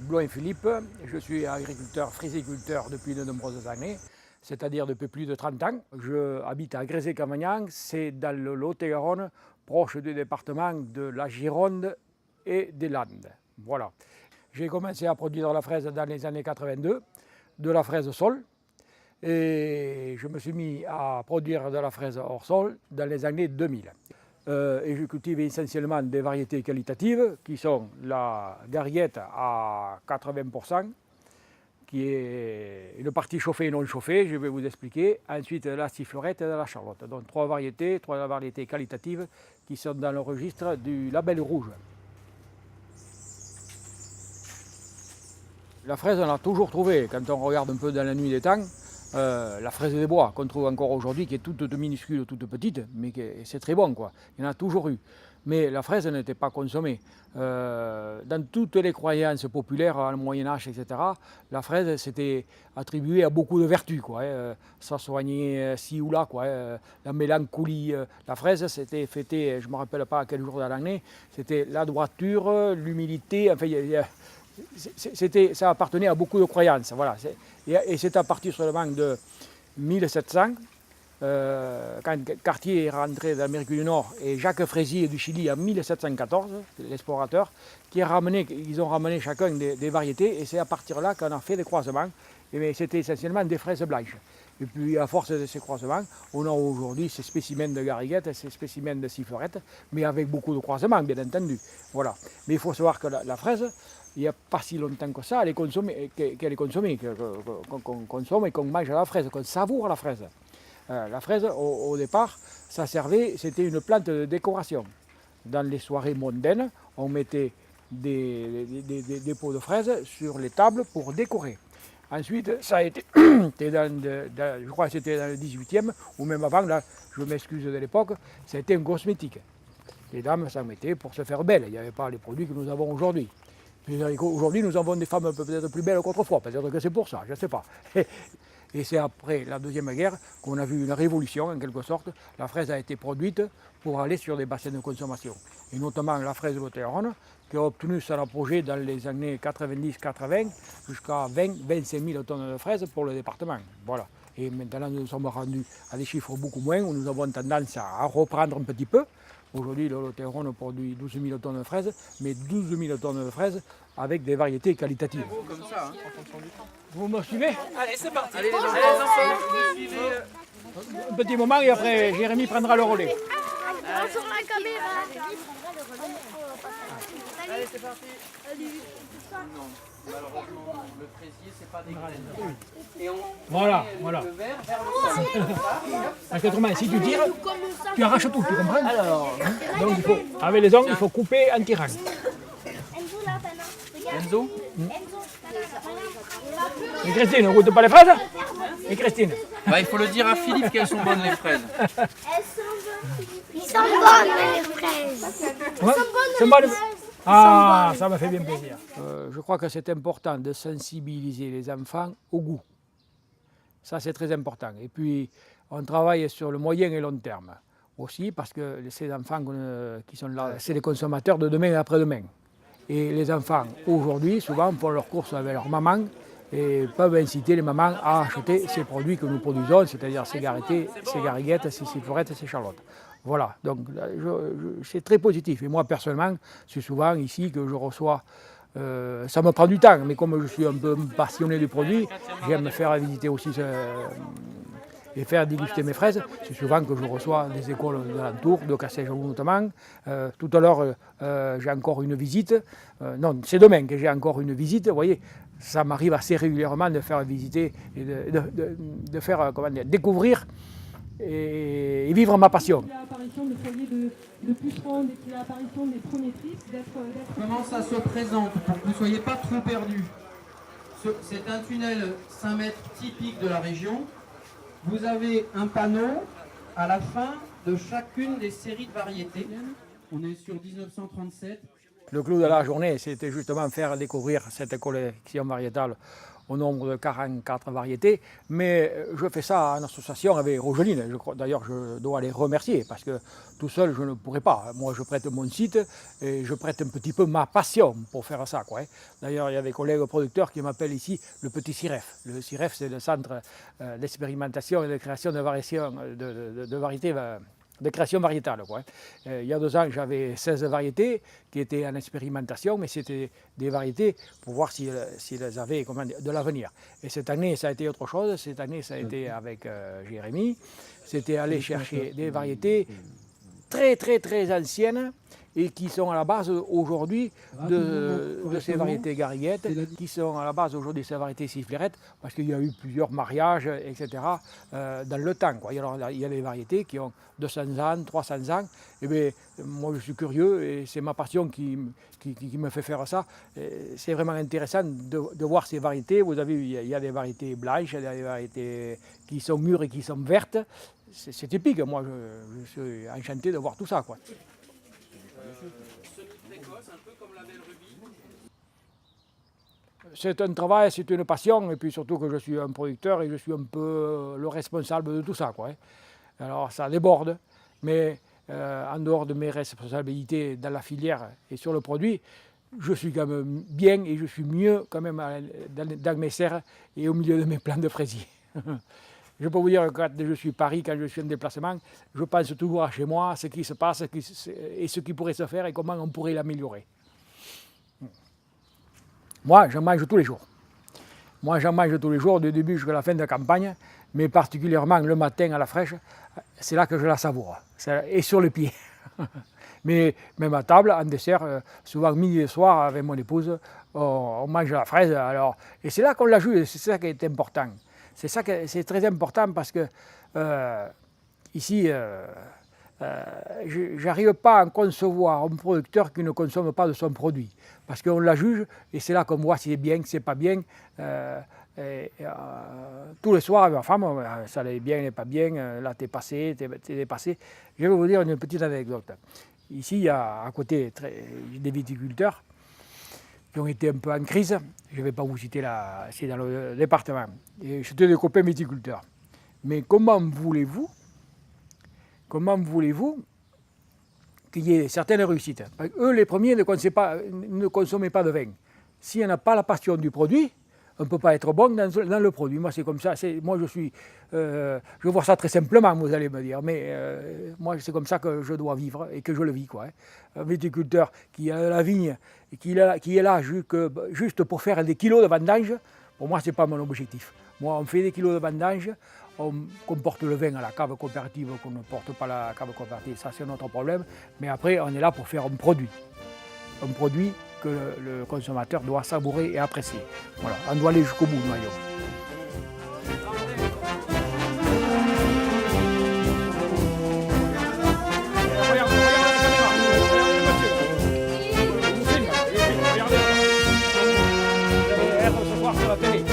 Bloin Philippe, je suis agriculteur, fraisiculteur depuis de nombreuses années, c'est-à-dire depuis plus de 30 ans. Je habite à Grésé-Camagnan, c'est dans le Lot-et-Garonne, proche du département de la Gironde et des Landes. Voilà. J'ai commencé à produire de la fraise dans les années 82, de la fraise sol, et je me suis mis à produire de la fraise hors sol dans les années 2000. Et je cultive essentiellement des variétés qualitatives qui sont la gariguette à 80%, qui est une partie chauffée et non chauffée, je vais vous expliquer. Ensuite la sifflorette et la charlotte. Donc trois variétés qualitatives qui sont dans le registre du label rouge. La fraise, on a toujours trouvé, quand on regarde un peu dans la nuit des temps, la fraise des bois qu'on trouve encore aujourd'hui, qui est toute minuscule, toute petite, mais c'est très bon, quoi. Il y en a toujours eu. Mais la fraise n'était pas consommée. Dans toutes les croyances populaires, au Moyen-Âge, etc., la fraise s'était attribuée à beaucoup de vertus, quoi. Ça soignait ci ou là, quoi. La mélancolie. La fraise, c'était fêté, je ne me rappelle pas à quel jour de l'année, c'était la droiture, l'humilité, enfin, ça appartenait à beaucoup de croyances. Voilà. Et c'est à partir seulement de 1700, quand Cartier est rentré d'Amérique du Nord et Jacques Fraisier du Chili en 1714, l'explorateur, ils ont ramené chacun des variétés, et c'est à partir de là qu'on a fait des croisements. Et c'était essentiellement des fraises blanches. Et puis à force de ces croisements, on a aujourd'hui ces spécimens de gariguette, ces spécimens de sifflorette, mais avec beaucoup de croisements, bien entendu. Voilà. Mais il faut savoir que la fraise, il n'y a pas si longtemps que ça, qu'elle est consommée, qu'on consomme et qu'on mange la fraise, qu'on savoure la fraise. La fraise, au départ, c'était une plante de décoration. Dans les soirées mondaines, on mettait des pots de fraises sur les tables pour décorer. Ensuite, ça a été, je crois que c'était dans le 18e, ou même avant, là, je m'excuse de l'époque, c'était un cosmétique. Les dames s'en mettaient pour se faire belles, il n'y avait pas les produits que nous avons aujourd'hui. Aujourd'hui, nous avons des femmes peut-être plus belles qu'autrefois, peut-être que c'est pour ça, je ne sais pas. Et c'est après la Deuxième Guerre qu'on a vu une révolution, en quelque sorte. La fraise a été produite pour aller sur des bassins de consommation. Et notamment la fraise de Lot-et-Garonne, qui a obtenu son apogée dans les années 90-80, jusqu'à 25 000 tonnes de fraises pour le département. Voilà. Et maintenant, nous sommes rendus à des chiffres beaucoup moins, où nous avons tendance à reprendre un petit peu. Aujourd'hui, le Lot-et-Garonne produit 12 000 tonnes de fraises, mais 12 000 tonnes de fraises avec des variétés qualitatives. Comme ça, hein, en fonction du temps. Vous me suivez? Allez, c'est parti. Allez, les enfants, vous suivez. Un petit moment et après Jérémy prendra le relais. Sur la caméra. Allez, c'est parti. Non, malheureusement, le fraisier, c'est pas des graines. Et on Voilà. le verre vers le sol. Parce qu'autrement, si tu tires, tu arraches tout, tu comprends? Alors, Donc il faut, avec les ongles, il faut couper en tirant. Enzo, Et Christine, on ne goûte pas les fraises? Et Christine? il faut le dire à Philippe qu'elles sont bonnes les fraises. Ils sont bonnes les fraises. Ouais, c'est bon, ah, ça me fait bien plaisir. Je crois que c'est important de sensibiliser les enfants au goût. Ça, c'est très important. Et puis, on travaille sur le moyen et long terme aussi, parce que ces enfants qui sont là, c'est les consommateurs de demain et après-demain. Et les enfants, aujourd'hui, souvent, font leurs courses avec leur maman et peuvent inciter les mamans à acheter ces produits que nous produisons, c'est-à-dire ces gariguettes, ces sifflorettes, ces charlottes. Voilà, donc c'est très positif. Et moi, personnellement, c'est souvent ici que je reçois, ça me prend du temps, mais comme je suis un peu passionné du produit, j'aime me faire visiter aussi et faire déguster mes fraises. C'est souvent que je reçois des écoles d'alentour, de Castellon notamment. Tout à l'heure, j'ai encore une visite. Non, c'est demain que j'ai encore une visite. Vous voyez, ça m'arrive assez régulièrement de faire visiter et de faire découvrir et vivre ma passion. L'apparition de foyers de pucerons, depuis l'apparition des premiers tristes, Comment ça se présente pour que vous ne soyez pas trop perdus? C'est un tunnel 5 mètres typique de la région. Vous avez un panneau à la fin de chacune des séries de variétés. On est sur 1937. Le clou de la journée, c'était justement faire découvrir cette collection variétale au nombre de 44 variétés. Mais je fais ça en association avec Rogeline. D'ailleurs, je dois les remercier parce que tout seul, je ne pourrais pas. Moi, je prête mon site et je prête un petit peu ma passion pour faire ça, quoi. D'ailleurs, il y a des collègues producteurs qui m'appellent ici le petit CIREF. Le CIREF, c'est le centre d'expérimentation et de création de variétés. De création variétale, quoi. Il y a 2 ans, j'avais 16 variétés qui étaient en expérimentation, mais c'était des variétés pour voir si elles avaient de l'avenir. Et cette année, ça a été autre chose. Cette année, ça a été avec Jérémy. C'était aller chercher des variétés très, très, très anciennes et qui sont à la base aujourd'hui de ces variétés gariguettes, qui sont à la base aujourd'hui de ces variétés sifflerettes, parce qu'il y a eu plusieurs mariages, etc., dans le temps, quoi. Alors, il y a des variétés qui ont 200 ans, 300 ans, et bien, moi je suis curieux, et c'est ma passion qui me fait faire ça. C'est vraiment intéressant de voir ces variétés. Vous avez vu, il y a des variétés blanches, il y a des variétés qui sont mûres et qui sont vertes. C'est typique, moi je suis enchanté de voir tout ça, quoi. C'est un travail, c'est une passion, et puis surtout que je suis un producteur et je suis un peu le responsable de tout ça, quoi. Alors ça déborde, mais en dehors de mes responsabilités dans la filière et sur le produit, je suis quand même bien et je suis mieux quand même dans mes serres et au milieu de mes plants de fraisiers. Je peux vous dire que quand je suis à Paris, quand je suis en déplacement, je pense toujours à chez moi, ce qui se passe et ce qui pourrait se faire et comment on pourrait l'améliorer. Moi, j'en mange tous les jours. Moi, j'en mange tous les jours, du début jusqu'à la fin de la campagne, mais particulièrement le matin à la fraîche, c'est là que je la savoure, et sur le pied. Mais même à table, en dessert, souvent midi et soir, avec mon épouse, on mange la fraise. Alors, et c'est là qu'on la joue, c'est ça qui est important. C'est très important parce que ici, je n'arrive pas à concevoir un producteur qui ne consomme pas de son produit. Parce qu'on la juge et c'est là qu'on voit si c'est bien, si c'est pas bien. Tous les soirs avec ma femme, ça allait bien, n'est pas bien, là t'es passé, t'es dépassé. Je vais vous dire une petite anecdote. Ici, il y a à côté des viticulteurs qui ont été un peu en crise. Je ne vais pas vous citer là, c'est dans le département. Et j'étais des copains viticulteurs. Mais comment voulez-vous qu'il y ait certaines réussites? Eux, les premiers, ne consommaient pas de vin. Si on n'a pas la passion du produit, on ne peut pas être bon dans le produit. Moi, c'est comme ça. Moi, je vois ça très simplement, vous allez me dire. Mais moi, c'est comme ça que je dois vivre et que je le vis, quoi. Un viticulteur qui a la vigne et qui est là juste pour faire des kilos de vendange, pour moi, ce n'est pas mon objectif. Moi, on fait des kilos de vendange, on porte le vin à la cave coopérative, qu'on ne porte pas la cave coopérative, ça c'est notre problème. Mais après, on est là pour faire un produit que le consommateur doit savourer et apprécier. Voilà, on doit aller jusqu'au bout, noyau. Regardez ce soir sur la télé.